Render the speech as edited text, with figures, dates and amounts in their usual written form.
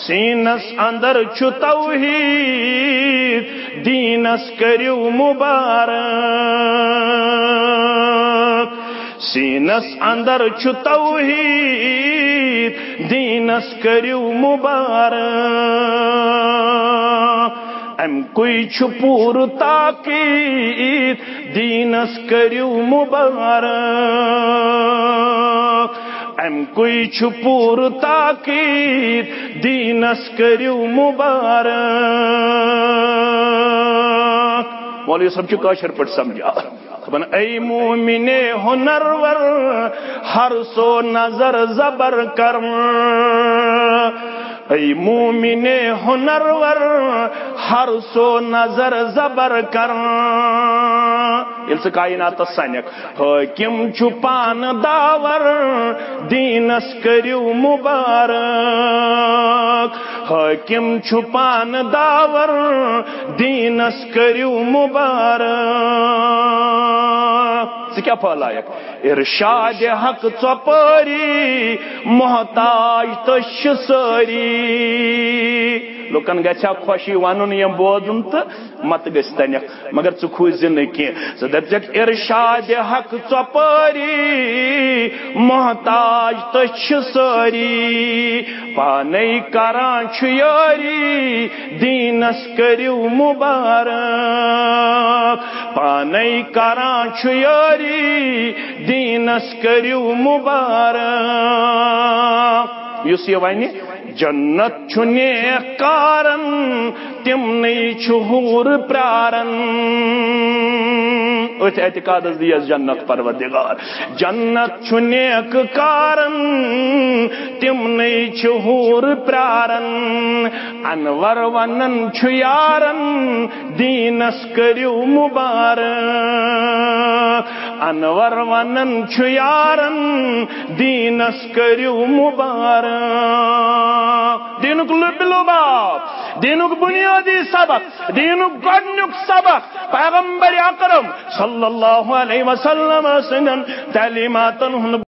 sense اندر چھ توحید دینس کریو مبارک sense اندر چھ توحید دینس کریو مبارک ام کوئی چھ پور تاکید دینس کریو مبارک ام کوئی چھ پور تاکید دینس کریو مبارک مولوی صاحب چھ کاشر پٹ سمجھا بن اے مومن ہنرور ہر سو نظر زبر کرم اے مومن ہنرور ہر سو نظر زبر کرم یل سے کائنات سنک حاکم چھپان داور دینس کریو مبارک حاکم چھپان داور دینس کریو مبارک سے کیا پھلائک ارشاد حق ژپاری محتاج تش ساری لوکن گھا خوشی ون یہ بوزن تو مت گھس تنک مگر ژٕ کھوٗزِ نہٕ کینٛہہ ژٕ دپکھ ارشاد حق ژپٲری محتاج تچھ ساری پانے کران چھُ یاری دینس کریو مبارک پانے کران چھُ یاری دینس کریو مبارک یُس یہِ وَنہِ جنت چھ نیک کارن تمنی چھ حور پرارن ات اعتقادس دیس جنت پروردگار جنت چھ نیک کارن تمنی چھ حور پرارن انور ونن چھ یارن دینس کریو مبارک انور ونن چھ یارن دینس کریو مبارک دینک لب لباب دینک بنیادی سبق دینک گۄڈنیُک سبق پیغمبر اکرم صلی اللہ علیہ وسلم سندن تعلیماتن ہند